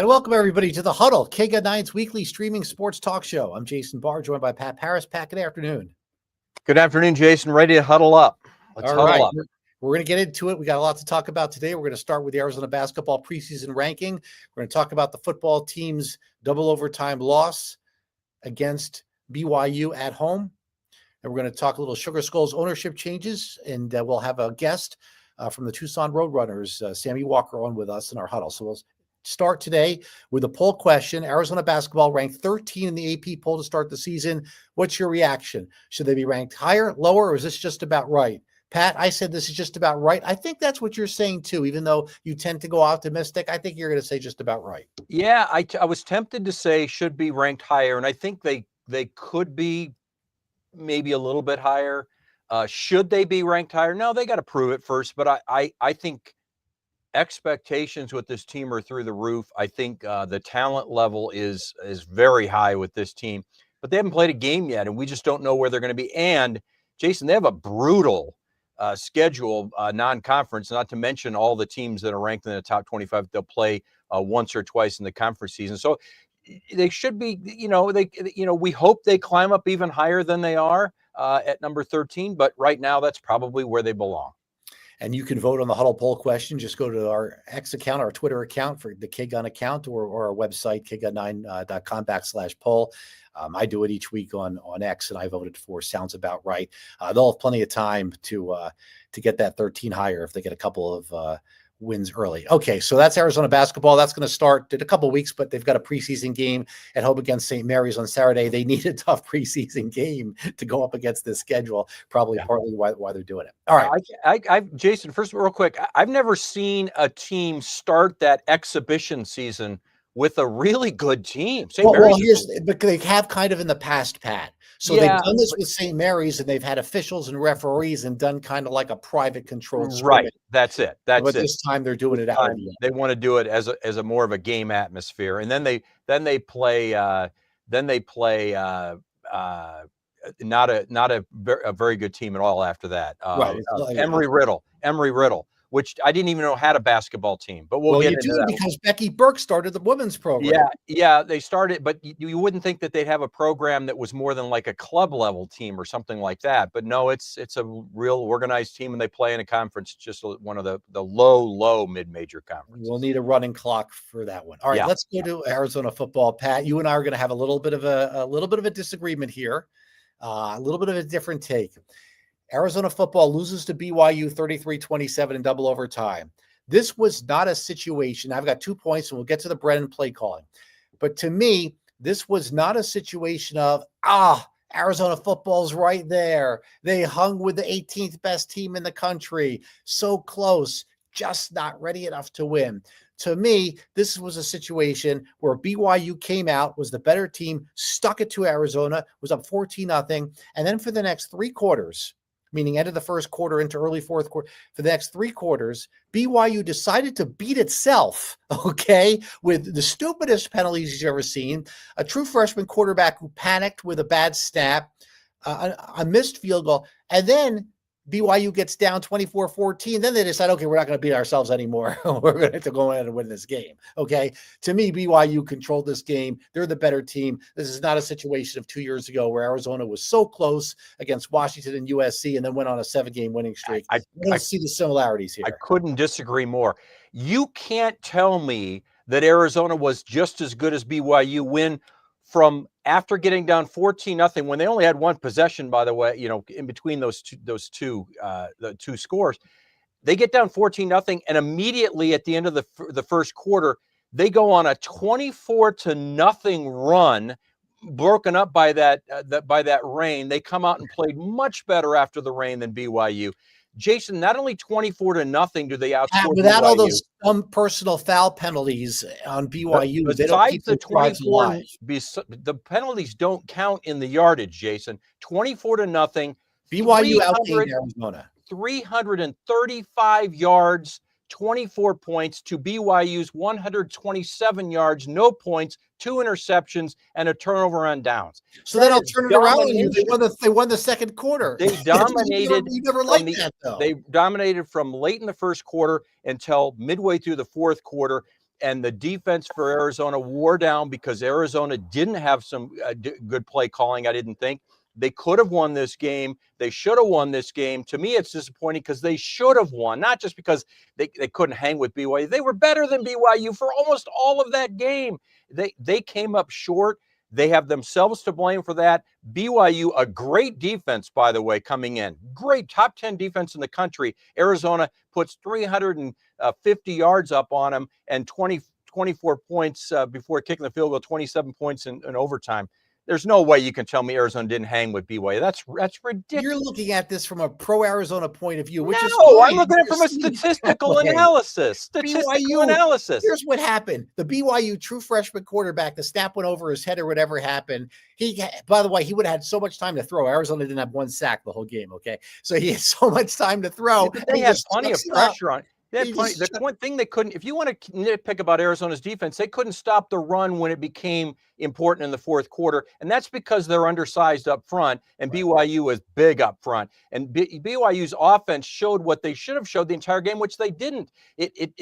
welcome everybody to the Huddle, KGUT 9's weekly streaming sports talk show. I'm Jason Barr, joined by Pat Parris. Pat, good afternoon. Good afternoon, Jason. Ready to huddle up. Let's huddle up. We're going to get into it. We got a lot to talk about today. We're going to start with the Arizona basketball preseason ranking. We're going to talk about the football team's double overtime loss against BYU at home. And we're going to talk a little Sugar Skulls ownership changes. And we'll have a guest from the Tucson Roadrunners, Sammy Walker, on with us in our huddle. So we'll start today with a poll question. Arizona basketball ranked 13 in the AP poll to start the season. What's your reaction? Should they be ranked higher, lower, or is this just about right? Pat, I said this is just about right. I think that's what you're saying too, even though you tend to go optimistic. I think you're going to say just about right. Yeah, I was tempted to say should be ranked higher, and I think they could be maybe a little bit higher. Should they be ranked higher? No, they got to prove it first, but I think expectations with this team are through the roof. I think the talent level is very high with this team, but they haven't played a game yet, and we just don't know where they're going to be. And Jason, they have a brutal schedule, non-conference, not to mention all the teams that are ranked in the top 25. They'll play once or twice in the conference season. So they should be, we hope they climb up even higher than they are at number 13. But right now, that's probably where they belong. And you can vote on the Huddle poll question. Just go to our X account, our Twitter account for the KGUN account, or our website, kgut9.com/poll. I do it each week on X, and I voted for sounds about right. They'll have plenty of time to get that 13 higher if they get a couple of wins early. Okay, so that's Arizona basketball. That's going to start in a couple of weeks, but they've got a preseason game at home against St. Mary's on Saturday. They need a tough preseason game to go up against this schedule, probably partly why they're doing it. All right. Jason, first, real quick, I've never seen a team start that exhibition season with a really good team. But they have kind of in the past, Pat. So they've done this with St. Mary's, and they've had officials and referees and done kind of like a private controlled scrimmage. Right. That's it. But this time they're doing it out. They want to do it as a more of a game atmosphere, and then they play not a very good team at all after that. Emory Riddle, which I didn't even know had a basketball team, but we'll get into that because Becky Burke started the women's program. Yeah, they started, but you wouldn't think that they'd have a program that was more than like a club level team or something like that. But no, it's a real organized team, and they play in a conference, just one of the low mid-major conferences. We'll need a running clock for that one. All right, let's go to Arizona football. Pat, you and I are going to have a little bit of a disagreement here, a little bit of a different take. Arizona football loses to BYU 33-27 in double overtime. This was not a situation. I've got 2 points, and we'll get to the Brennan play calling. But to me, this was not a situation of, Arizona football's right there. They hung with the 18th best team in the country. So close, just not ready enough to win. To me, this was a situation where BYU came out, was the better team, stuck it to Arizona, was up 14-0. And then for the next 3 quarters, meaning end of the first quarter into early fourth quarter, for the next 3 quarters, BYU decided to beat itself, with the stupidest penalties you've ever seen, a true freshman quarterback who panicked with a bad snap, a missed field goal, and then BYU gets down 24-14. Then they decide, okay, we're not going to beat ourselves anymore. We're going to have to go in and win this game. Okay. To me, BYU controlled this game. They're the better team. This is not a situation of 2 years ago where Arizona was so close against Washington and USC and then went on a 7-game winning streak. I don't see the similarities here. I couldn't disagree more. You can't tell me that Arizona was just as good as BYU when from after getting down 14-0, when they only had one possession, by the way, in between the two scores, they get down 14-0, and immediately at the end of the first quarter, they go on a 24-0 run, broken up by that rain. They come out and played much better after the rain than BYU. Jason, not only 24-0 do they outscore without BYU, all those personal foul penalties on BYU. Besides the 24, the penalties don't count in the yardage, Jason. 24-0. BYU outgained Arizona. 335 yards, 24 points to BYU's 127 yards, no points, 2 interceptions, and a turnover on downs. So then I'll turn it around. They won the second quarter. They dominated. You never liked that, though. They dominated from late in the first quarter until midway through the fourth quarter. and the defense for Arizona wore down because Arizona didn't have some good play calling. I didn't think they could have won this game. They should have won this game. To me, it's disappointing because they should have won, not just because they couldn't hang with BYU. They were better than BYU for almost all of that game. They came up short. They have themselves to blame for that. BYU, a great defense, by the way, coming in. Great top 10 defense in the country. Arizona puts 350 yards up on them and 24 points before kicking the field goal, 27 points in overtime. There's no way you can tell me Arizona didn't hang with BYU. That's ridiculous. You're looking at this from a pro-Arizona point of view, which is no, I'm looking at it from a statistical analysis. Analysis. Here's what happened. The BYU true freshman quarterback, the snap went over his head or whatever happened. By the way, he would have had so much time to throw. Arizona didn't have one sack the whole game, okay? So he had so much time to throw. Yeah, they had plenty of pressure on. The one thing they couldn't, if you want to nitpick about Arizona's defense, they couldn't stop the run when it became important in the fourth quarter. And that's because they're undersized up front and BYU is big up front. And BYU's offense showed what they should have showed the entire game, which they didn't. It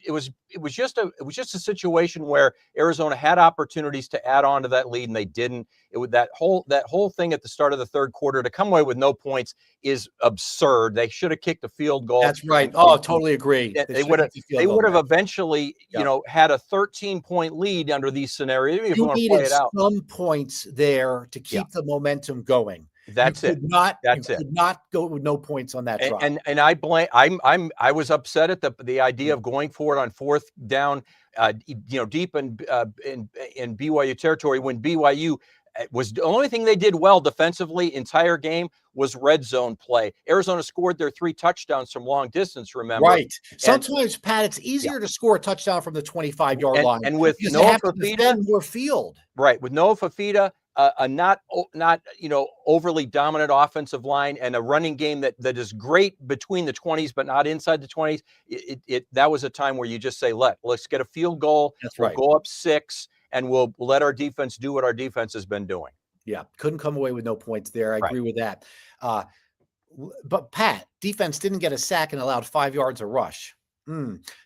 was just a situation where Arizona had opportunities to add on to that lead and they didn't. That whole thing at the start of the third quarter to come away with no points is absurd. They should have kicked a field goal. That's right. Oh, totally agree. They would have eventually, had a 13-point lead under these scenarios. If you want to play it out, some points there to keep the momentum going. That's it. Could not go with no points on that drive. And I blame. I was upset at the idea of going for it on fourth down, deep in BYU territory when BYU was the only thing they did well defensively entire game was red zone play. Arizona scored their 3 touchdowns from long distance, remember? Right. Sometimes, Pat, it's easier to score a touchdown from the 25-yard line. And with Noah Fafita, more field. Right. With Noah Fafita, a not overly dominant offensive line and a running game that is great between the 20s but not inside the 20s, that was a time where you just say, let's get a field goal. That's right. We'll go up 6. And we'll let our defense do what our defense has been doing. Yeah, couldn't come away with no points there. I agree with that. But Pat, defense didn't get a sack and allowed 5 yards of rush.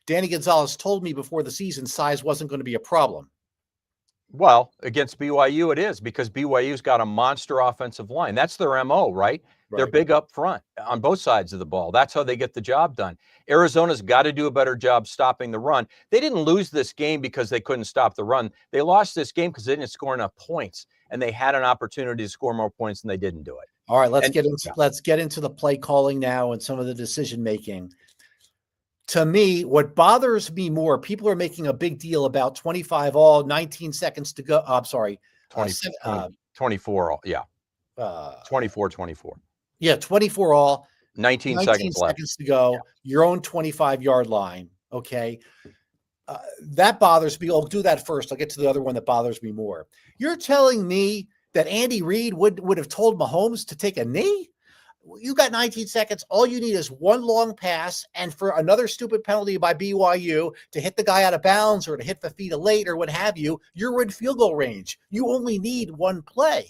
Danny Gonzalez told me before the season size wasn't going to be a problem. Well, against BYU it is because BYU's got a monster offensive line. That's their MO, right? They're big up front on both sides of the ball. That's how they get the job done. Arizona's got to do a better job stopping the run. They didn't lose this game because they couldn't stop the run. They lost this game because they didn't score enough points, and they had an opportunity to score more points, and they didn't do it. All right, let's get into the play calling now and some of the decision making. To me, what bothers me more, people are making a big deal about 25 all, 19 seconds to go. I'm sorry, 24 all. Yeah, 24. Yeah, 24 all. 19 seconds to go. Yeah. Your own 25-yard line. Okay. That bothers me. I'll do that first. I'll get to the other one that bothers me more. You're telling me that Andy Reid would have told Mahomes to take a knee? You got 19 seconds. All you need is one long pass and for another stupid penalty by BYU to hit the guy out of bounds or to hit Fafita late or what have you. You're in field goal range. You only need one play.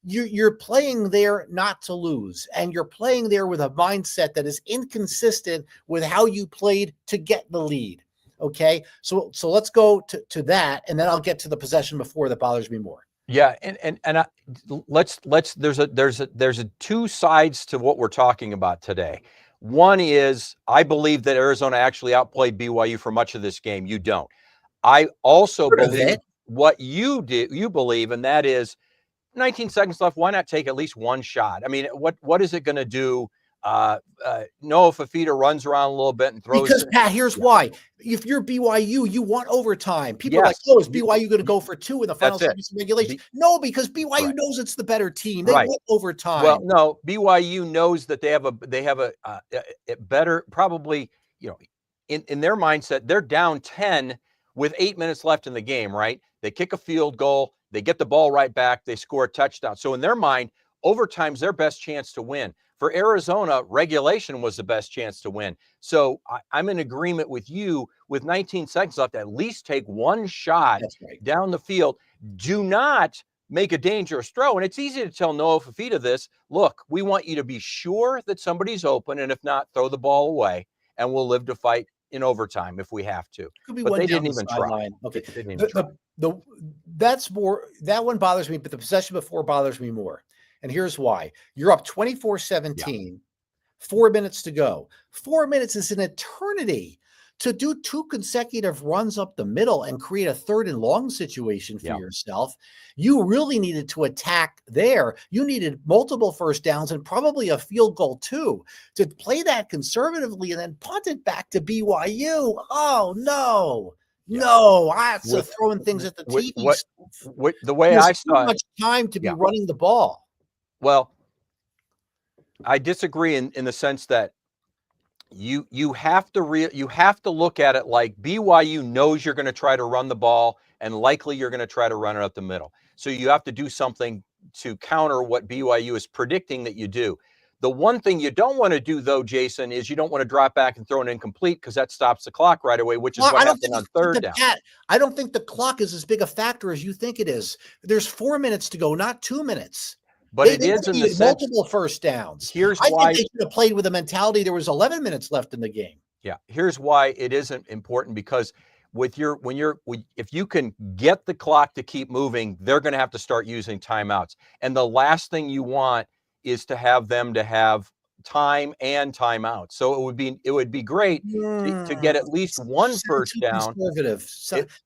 You're playing there not to lose, and you're playing there with a mindset that is inconsistent with how you played to get the lead. Okay, so let's go to that, and then I'll get to the possession before that bothers me more. Yeah, there's two sides to what we're talking about today. One is I believe that Arizona actually outplayed BYU for much of this game. You don't. I also believe what you believe, and that is 19 seconds left. Why not take at least one shot? I mean, what is it going to do? Noah Fafita runs around a little bit and throws. Because Pat, here's why. If you're BYU, you want overtime. People are like, "Oh, is BYU going to go for 2 in the final seconds of regulation?" No, because BYU knows it's the better team. They want overtime. Well, no, BYU knows that they have a better, probably, in their mindset, they're down 10 with 8 minutes left in the game. Right? They kick a field goal. They get the ball right back. They score a touchdown. So in their mind, overtime's their best chance to win. For Arizona, regulation was the best chance to win. So I'm in agreement with you. With 19 seconds left, at least take one shot down the field. Do not make a dangerous throw. And it's easy to tell Noah Fafita this. Look, we want you to be sure that somebody's open, and if not, throw the ball away, and we'll live to fight in overtime if we have to. Could be But one they down didn't the even try. sideline. Okay. They didn't even try. That's more, that one bothers me, but the possession before bothers me more. And here's why. You're up 24-17, 4 minutes to go. 4 minutes is an eternity to do 2 consecutive runs up the middle and create a 3rd and long situation for yourself. You really needed to attack there. You needed multiple first downs and probably a field goal too, to play that conservatively and then punt it back to BYU. Oh no. No, that's throwing things at the TV. The way There's I too saw much time to be running the ball. Well, I disagree in the sense that you have to look at it like BYU knows you're going to try to run the ball and likely you're going to try to run it up the middle. So you have to do something to counter what BYU is predicting that you do. The one thing you don't want to do, though, Jason, is you don't want to drop back and throw an incomplete because that stops the clock right away, which is what happened on 3rd down. I don't think the clock is as big a factor as you think it is. There's 4 minutes to go, not 2 minutes. But it is in the sense, multiple first downs. Here's I why think they should have played with the mentality there was 11 minutes left in the game. Yeah, here's why it isn't important, because if you can get the clock to keep moving, they're going to have to start using timeouts. And the last thing you want is to have them to have time and timeouts. So it would be great to get at least one first down. Conservative.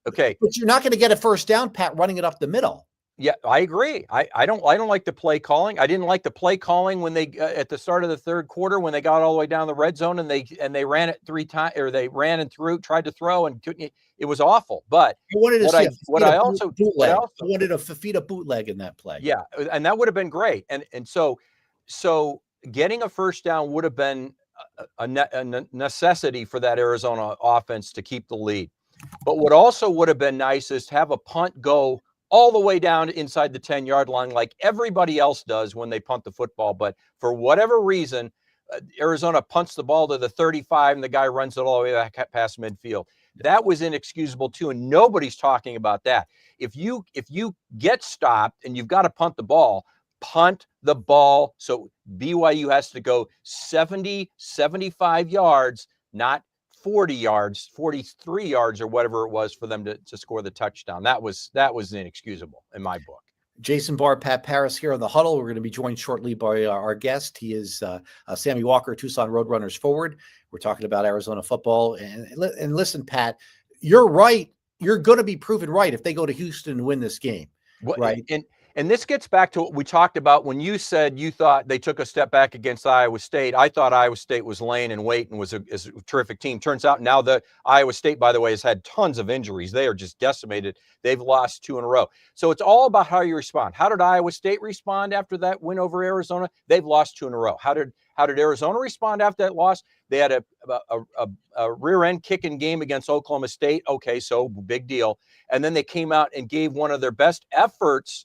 Okay, but you're not going to get a first down, Pat, running it up the middle. Yeah, I agree. I don't like the play calling. I didn't like the play calling when they at the start of the 3rd quarter when they got all the way down the red zone and they ran it 3 times, or they ran and tried to throw and couldn't. It was awful. But I wanted I wanted a Fafita bootleg in that play. Yeah, and that would have been great. And so getting a first down would have been a necessity for that Arizona offense to keep the lead. But what also would have been nice is to have a punt go all the way down inside the 10-yard line like everybody else does when they punt the football. But for whatever reason, Arizona punts the ball to the 35 and the guy runs it all the way back past midfield. That was inexcusable too, and nobody's talking about that. If you get stopped and you've got to punt the ball so BYU has to go 70, 75 yards, not 40 yards, 43 yards, or whatever it was for them to score the touchdown. That was inexcusable in my book. Jason Barr, Pat Parris here on the Huddle. We're going to be joined shortly by our guest. He is Sammy Walker, Tucson Roadrunners forward. We're talking about Arizona football. And listen, Pat, you're right. You're going to be proven right if they go to Houston and win this game. Right. And this gets back to what we talked about when you said you thought they took a step back against Iowa State. I thought Iowa State was laying in wait and was a terrific team. Turns out now that Iowa State, by the way, has had tons of injuries. They are just decimated. They've lost 2 in a row. So it's all about how you respond. How did Iowa State respond after that win over Arizona? They've lost 2 in a row. How did Arizona respond after that loss? They had a rear end kicking game against Oklahoma State. Okay, so big deal. And then they came out and gave one of their best efforts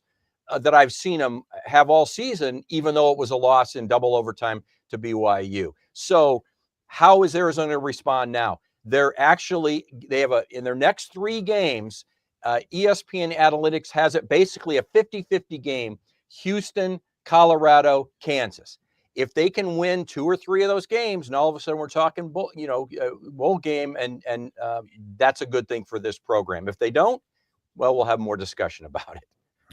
that I've seen them have all season, even though it was a loss in double overtime to BYU. So how is Arizona to respond now? They have in their next 3 games, ESPN Analytics has it basically a 50-50 game, Houston, Colorado, Kansas. If they can win 2 or 3 of those games, and all of a sudden we're talking bowl game, and that's a good thing for this program. If they don't, well, we'll have more discussion about it.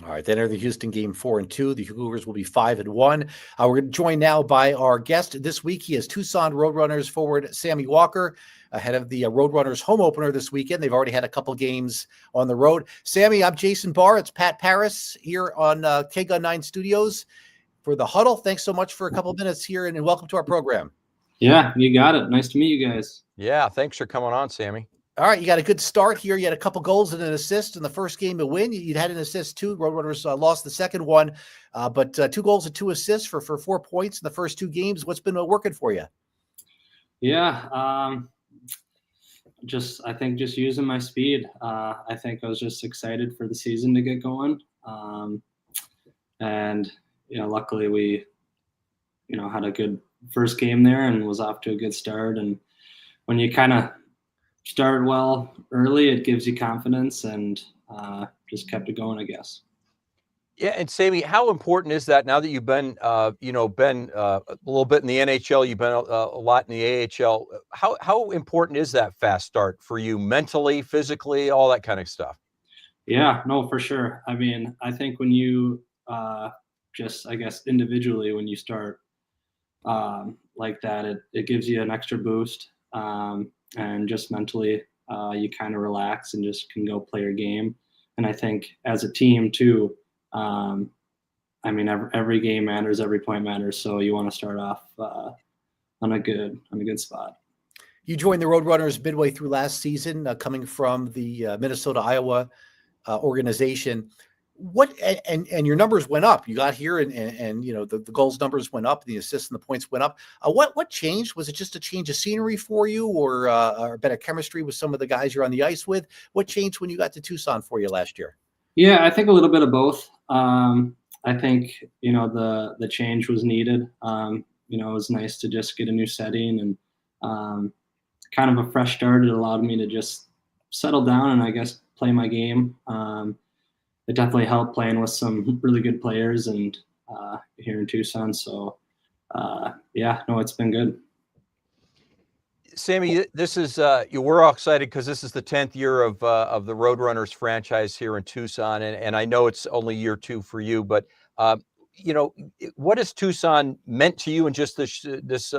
All right, then enter the Houston game 4-2. The Cougars will be 5-1. We're joined now by our guest this week. He is Tucson Roadrunners forward Sammy Walker, ahead of the Roadrunners home opener this weekend. They've already had a couple games on the road. Sammy, I'm Jason Barr. It's Pat Parris here on K-Gun 9 Studios for the Huddle. Thanks so much for a couple of minutes here, and welcome to our program. Yeah, you got it. Nice to meet you guys. Yeah, thanks for coming on, Sammy. All right, you got a good start here. You had a couple goals and an assist in the first game to win. You'd had an assist too. Roadrunners lost the second one, but 2 goals and 2 assists for 4 points in the first 2 games. What's been working for you? Yeah, I think just using my speed. I think I was just excited for the season to get going, and luckily we, had a good first game there and was off to a good start. And when you kind of started well early, it gives you confidence, and just kept it going, I guess. Yeah, and Sammy, how important is that now that you've been, been a little bit in the NHL, you've been a lot in the AHL. How important is that fast start for you mentally, physically, all that kind of stuff? Yeah, no, for sure. I mean, I think when you just, I guess, individually, when you start like that, it gives you an extra boost. And just mentally, you kind of relax and just can go play your game. And I think as a team too, um, I mean, every game matters, every point matters. So you want to start off on a good spot. You joined the Roadrunners midway through last season, coming from the Minnesota Iowa organization. What and your numbers went up. You got here and the goals numbers went up, the assists and the points went up. What changed? Was it just a change of scenery for you, or better chemistry with some of the guys you're on the ice with? What changed when you got to Tucson for you last year? Yeah, I think a little bit of both. I think the change was needed. It was nice to just get a new setting and kind of a fresh start. It allowed me to just settle down and I guess play my game. It definitely helped playing with some really good players and here in Tucson. So yeah, no, it's been good. Sammy, this is we're all excited because this is the 10th year of the Roadrunners franchise here in Tucson, and I know it's only year 2 for you, but what has Tucson meant to you in just this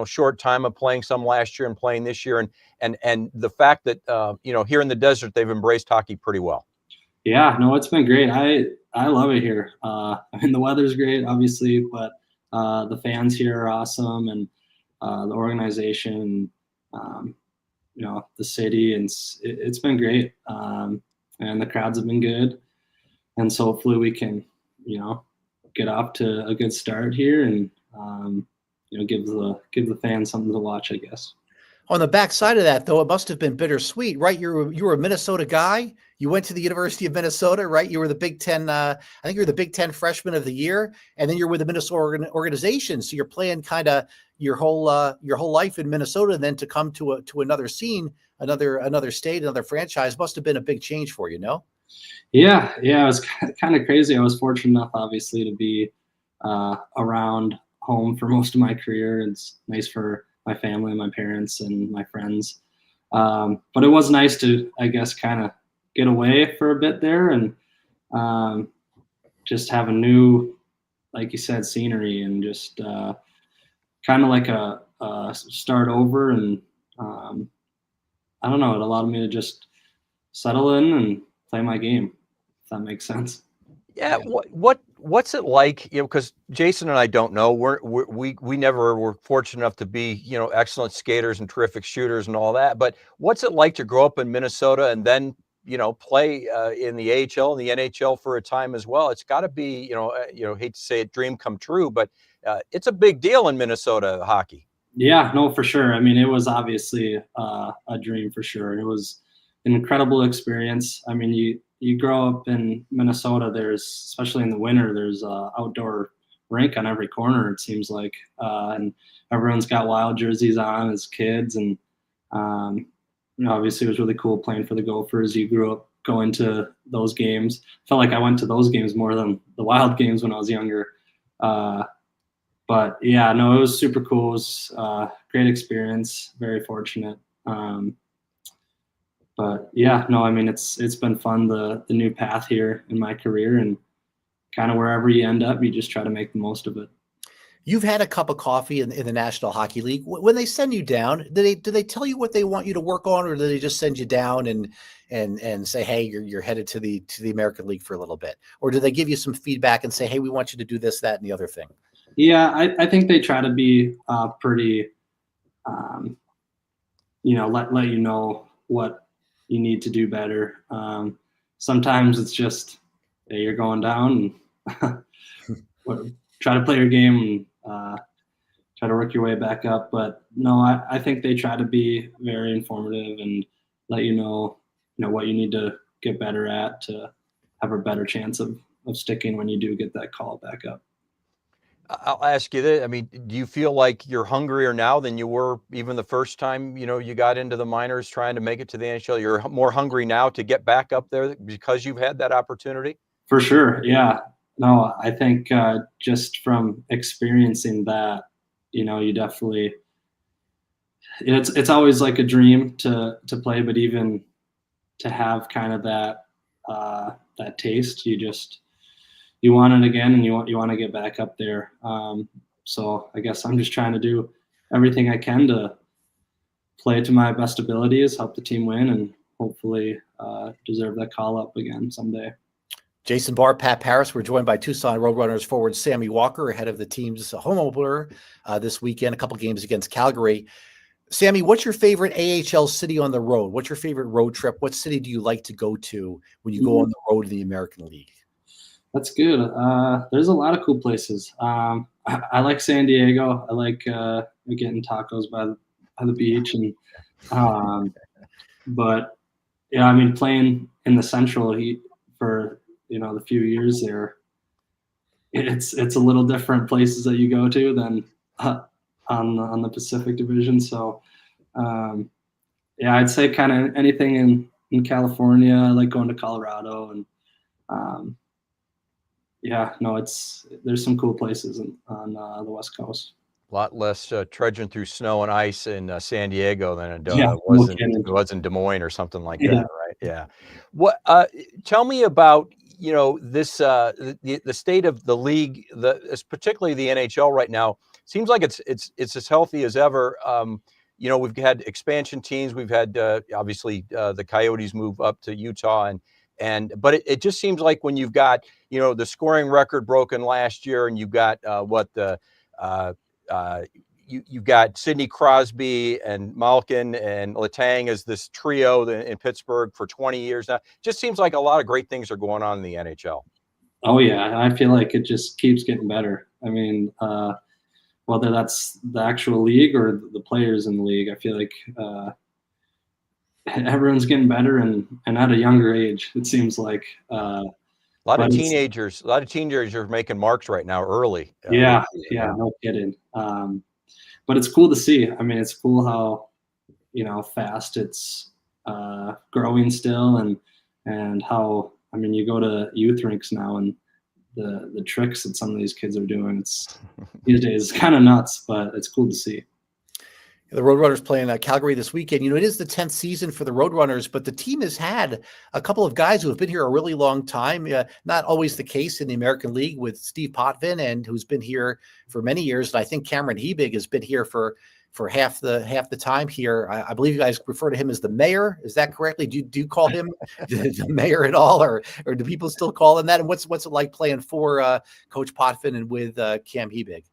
short time of playing some last year and playing this year, and the fact that here in the desert they've embraced hockey pretty well. Yeah, no, it's been great. I love it here. I mean, the weather's great, obviously, but the fans here are awesome, and the organization, the city, and it's been great. And the crowds have been good, and so hopefully we can, get off to a good start here and give the fans something to watch, I guess. On the backside of that, though, it must have been bittersweet, right? You were a Minnesota guy. You went to the University of Minnesota, right? You were the Big Ten. I think you were the Big Ten Freshman of the Year, and then you're with the Minnesota organization. So you're playing kind of your whole life in Minnesota, and then to come to another scene, another state, another franchise must have been a big change for you, no? Yeah, it was kind of crazy. I was fortunate enough, obviously, to be around home for most of my career. It's nice for my family, my parents, and my friends. But it was nice to, I guess, kind of get away for a bit there and just have a new, like you said, scenery and just kind of like a start over. And I don't know, it allowed me to just settle in and play my game, if that makes sense. Yeah. What's it like? Because Jason and I don't know. We never were fortunate enough to be excellent skaters and terrific shooters and all that. But what's it like to grow up in Minnesota and then play in the AHL and the NHL for a time as well? It's got to be hate to say it, dream come true, but it's a big deal in Minnesota hockey. Yeah, no, for sure. I mean, it was obviously a dream for sure. It was an incredible experience. I mean, you grow up in Minnesota, there's, especially in the winter, there's a outdoor rink on every corner, it seems like. And everyone's got Wild jerseys on as kids. And, obviously it was really cool playing for the Gophers. You grew up going to those games. Felt like I went to those games more than the Wild games when I was younger. But yeah, no, it was super cool. It was great experience, very fortunate. But yeah, no, I mean, it's been fun, the new path here in my career, and kind of wherever you end up, you just try to make the most of it. You've had a cup of coffee in the National Hockey League. When they send you down, do they tell you what they want you to work on, or do they just send you down and say, hey, you're headed to the American League for a little bit? Or do they give you some feedback and say, hey, we want you to do this, that, and the other thing? Yeah, I think they try to be pretty, let you know what you need to do better. Sometimes it's just, hey, you're going down and try to play your game and try to work your way back up. But no, I think they try to be very informative and let you know what you need to get better at to have a better chance of sticking when you do get that call back up. I'll ask you this. I mean, do you feel like you're hungrier now than you were even the first time, you got into the minors trying to make it to the NHL? You're more hungry now to get back up there because you've had that opportunity? For sure. Yeah. no, I think just from experiencing that, you definitely, it's always like a dream to play, but even to have kind of that taste, you want it again, and you want to get back up there. So I guess I'm just trying to do everything I can to play to my best abilities, help the team win, and hopefully deserve that call up again someday. Jason Barr, Pat Parris. We're joined by Tucson Roadrunners forward Sammy Walker ahead of the team's home opener this weekend, a couple games against Calgary. Sammy, what's your favorite AHL city on the road? What's your favorite road trip? What city do you like to go to when you go on the road to the American League? That's good. There's a lot of cool places. I like San Diego. I like getting tacos by the beach, and but yeah, I mean, playing in the Central Heat for the few years there, it's a little different places that you go to than on the Pacific Division. So yeah, I'd say kind of anything in California. I like going to Colorado, and yeah, no, there's some cool places on the West Coast. A lot less trudging through snow and ice in San Diego than it was in Des Moines or something like that, right? Yeah. What? Tell me about this the state of the league, particularly the NHL right now. Seems like it's as healthy as ever. We've had expansion teams. We've had obviously the Coyotes move up to Utah, but it just seems like when you've got the scoring record broken last year, and you've got you've got Sidney Crosby and Malkin and Letang as this trio in Pittsburgh for 20 years now. Just seems like a lot of great things are going on in the NHL. Oh yeah, I feel like it just keeps getting better. I mean, whether that's the actual league or the players in the league, I feel like everyone's getting better and at a younger age. It seems like a lot of teenagers are making marks right now early. Yeah, no kidding. But it's cool to see. I mean, it's cool how fast it's growing still, and how, I mean, you go to youth rinks now, and the tricks that some of these kids are doing, these days, it's kind of nuts, but it's cool to see. The Roadrunners playing Calgary this weekend. It is the 10th season for the Roadrunners, but the team has had a couple of guys who have been here a really long time. Not always the case in the American League with Steve Potvin, and who's been here for many years. And I think Cameron Hebig has been here for half the time here. I believe you guys refer to him as the mayor. Is that correctly? Do you call him the mayor at all, or do people still call him that? And what's it like playing for Coach Potvin and with Cam Hebig?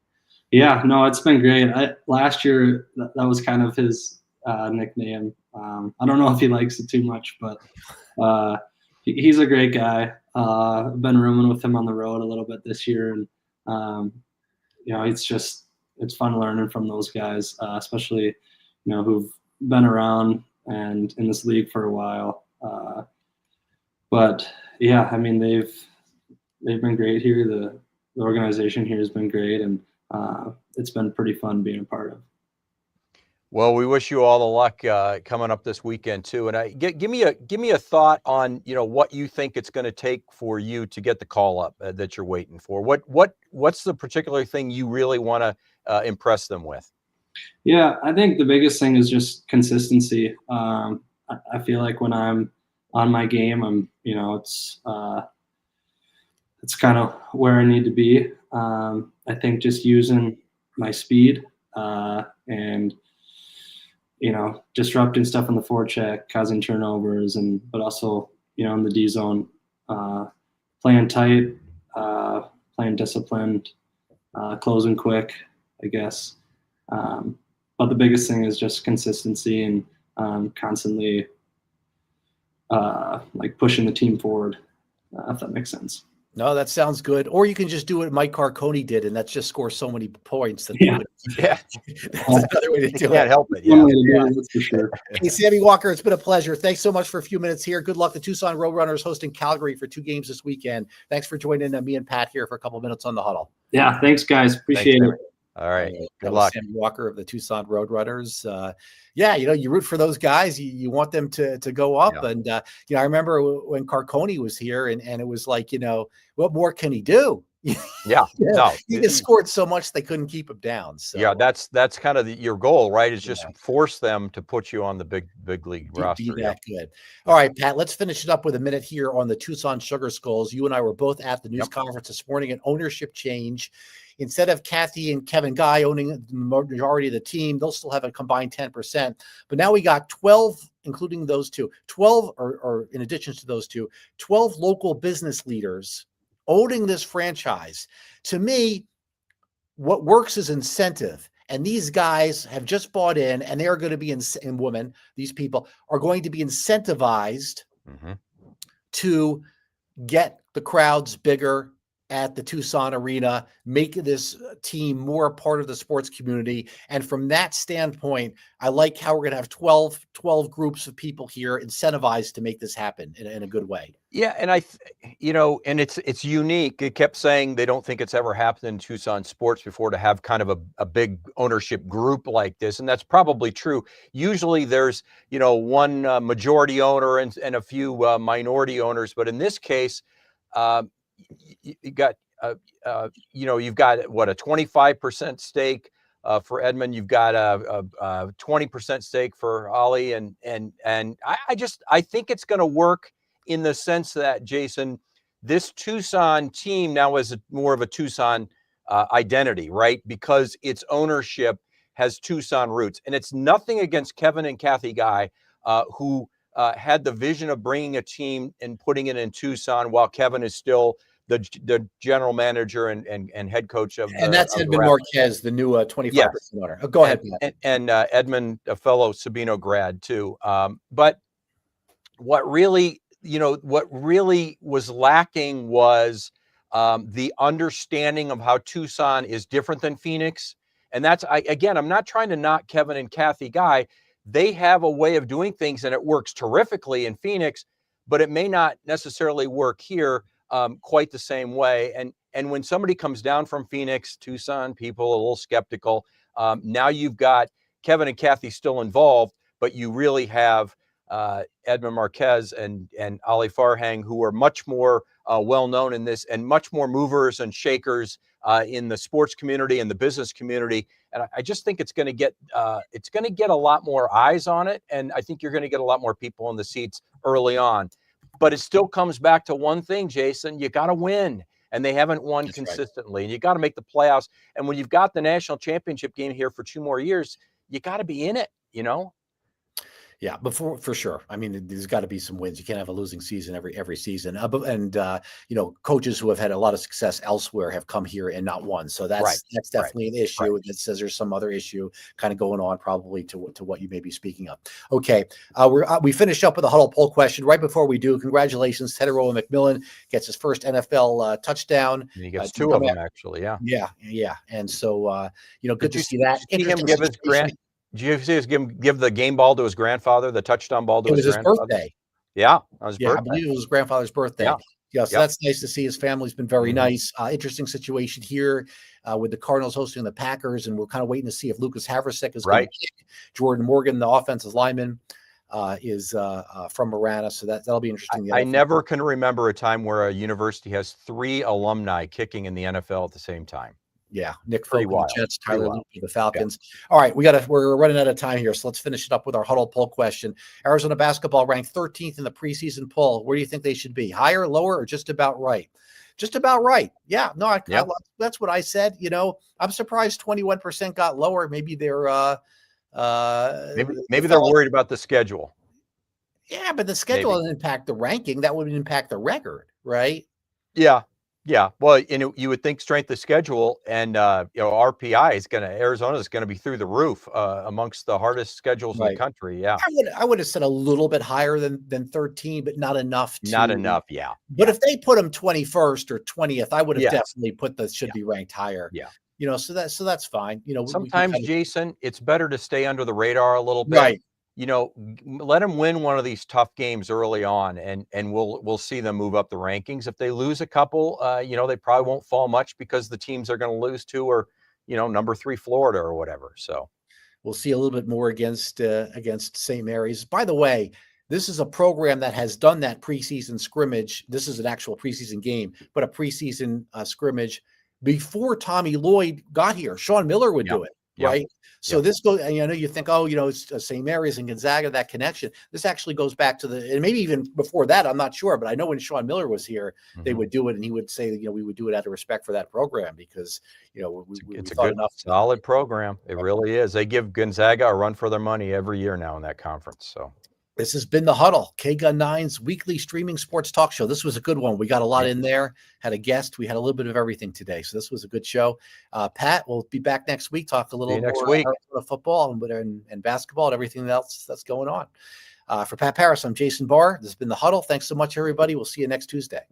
Yeah, no, it's been great. Last year, that was kind of his nickname. I don't know if he likes it too much, but he's a great guy. I've been rooming with him on the road a little bit this year, and it's fun learning from those guys, especially who've been around and in this league for a while. But yeah, I mean, they've been great here. The organization here has been great, and it's been pretty fun being a part of. Well, we wish you all the luck coming up this weekend too. And give me a thought on what you think it's going to take for you to get the call up that you're waiting for. What's the particular thing you really want to impress them with? Yeah, I think the biggest thing is just consistency. I feel like when I'm on my game, it's kind of where I need to be. I think just using my speed and disrupting stuff in the forecheck, causing turnovers, but also in the D zone, playing tight, playing disciplined, closing quick, I guess. But the biggest thing is just consistency and constantly pushing the team forward, if that makes sense. No, that sounds good. Or you can just do what Mike Carcone did, and that's just score so many points. That's another way to do it. Can't help it. Yeah. That's for sure. Hey, Sammy Walker, it's been a pleasure. Thanks so much for a few minutes here. Good luck. The Tucson Roadrunners hosting Calgary for 2 games this weekend. Thanks for joining me and Pat here for a couple of minutes on the Huddle. Yeah, thanks, guys. Appreciate it. All right. That Good was luck. Sammy Walker of the Tucson Roadrunners. Yeah, you root for those guys. You want them to go up. Yeah. And I remember when Carcone was here, and it was like, what more can he do? Yeah. No. He just scored so much they couldn't keep him down. So yeah, that's kind of your goal, right? Is just yeah. force them to put you on the big league roster. Be that good. All right, Pat, let's finish it up with a minute here on the Tucson Sugar Skulls. You and I were both at the news conference this morning, an ownership change. Instead of Kathy and Kevin Guy owning the majority of the team, they'll still have a combined 10%. But now we got 12, including those two, 12, or in addition to those two, 12 local business leaders owning this franchise. To me, what works is incentive. And these guys have just bought in, and they are going to be and women, these people are going to be incentivized to get the crowds bigger at the Tucson arena, make this team more a part of the sports community. And from that standpoint, I like how we're going to have 12 groups of people here incentivized to make this happen in a good way. Yeah. And and it's unique. It kept saying they don't think it's ever happened in Tucson sports before to have kind of a big ownership group like this. And that's probably true. Usually there's, one majority owner and a few minority owners. But in this case, you got, you've got what, a 25% stake for Edmund. You've got a 20% stake for Ollie, and I think it's going to work in the sense that, Jason, this Tucson team now is more of a Tucson identity, right? Because its ownership has Tucson roots, and it's nothing against Kevin and Kathy Guy, who had the vision of bringing a team and putting it in Tucson while Kevin is still the general manager and head coach of. And that's Edmund Marquez, the new 25% owner. Oh, go ahead. And Edmund, a fellow Sabino grad too. But what really was lacking was the understanding of how Tucson is different than Phoenix. And I'm not trying to knock Kevin and Kathy Guy. They have a way of doing things, and it works terrifically in Phoenix, but it may not necessarily work here quite the same way. And when somebody comes down from Phoenix, Tucson, people are a little skeptical. Now you've got Kevin and Kathy still involved, but you really have Edmund Marquez and Ali Farhang, who are much more well-known in this, and much more movers and shakers in the sports community and the business community. And I just think it's going to get a lot more eyes on it. And I think you're going to get a lot more people in the seats early on. But it still comes back to one thing, Jason, you got to win. And they haven't won consistently. Right. And you got to make the playoffs. And when you've got the national championship game here for 2 more years, you got to be in it, Yeah, for sure. I mean, there's got to be some wins. You can't have a losing season every season. Coaches who have had a lot of success elsewhere have come here and not won. So that's definitely an issue. That says there's some other issue kind of going on, probably to what you may be speaking of. Okay, we finished up with a Huddle poll question. Right before we do, congratulations, Tedero McMillan gets his first NFL touchdown. And he gets 2 of them, actually. Yeah. Yeah. And so good to see that. Did you see him give his Did you see us give the game ball to his grandfather, the touchdown ball to his grandfather? It was his birthday. Yeah, on his birthday. I believe it was his grandfather's birthday. Yeah, so that's nice to see. His family's been very nice. Interesting situation here with the Cardinals hosting the Packers, and we're kind of waiting to see if Lucas Havrisek is going to kick. Jordan Morgan, the offensive lineman, is from Marana, so that'll be interesting. I never can remember a time where a university has 3 alumni kicking in the NFL at the same time. Yeah, Nick Folk, the Jets, Tyler Lupe, the Falcons. Yeah. All right, we're running out of time here, so let's finish it up with our Huddle poll question. Arizona basketball ranked 13th in the preseason poll. Where do you think they should be? Higher, lower, or just about right? Just about right. Yeah, no, that's what I said. I'm surprised 21% got lower. Maybe they're maybe they're worried about the schedule. Yeah, but the schedule doesn't impact the ranking. That would impact the record, right? Yeah. Yeah, well, you would think strength of schedule and RPI is Arizona is going to be through the roof amongst the hardest schedules in the country. Yeah, I would have said a little bit higher than 13, but not enough. Not enough. Yeah. But if they put them 21st or 20th, I would have definitely put should be ranked higher. Yeah. So that's fine. Sometimes, Jason, it's better to stay under the radar a little bit. Right. Let them win one of these tough games early on, and we'll see them move up the rankings. If they lose a couple, they probably won't fall much because the teams they're going to lose to are, number 3 Florida or whatever. So we'll see a little bit more against St. Mary's. By the way, this is a program that has done that preseason scrimmage. This is an actual preseason game, but a preseason scrimmage before Tommy Lloyd got here. Sean Miller would do it, right? So this goes, and I know you think, it's St. Mary's and Gonzaga, that connection. This actually goes back to and maybe even before that, I'm not sure, but I know when Sean Miller was here, they would do it, and he would say, we would do it out of respect for that program because, it's a good, solid program. It really is. They give Gonzaga a run for their money every year now in that conference. So this has been the Huddle, KGUN 9's weekly streaming sports talk show. This was a good one. We got a lot in there, had a guest. We had a little bit of everything today. So this was a good show. Pat, we'll be back next week, talk a little more about football and basketball and everything else that's going on. For Pat Parris, I'm Jason Barr. This has been the Huddle. Thanks so much, everybody. We'll see you next Tuesday.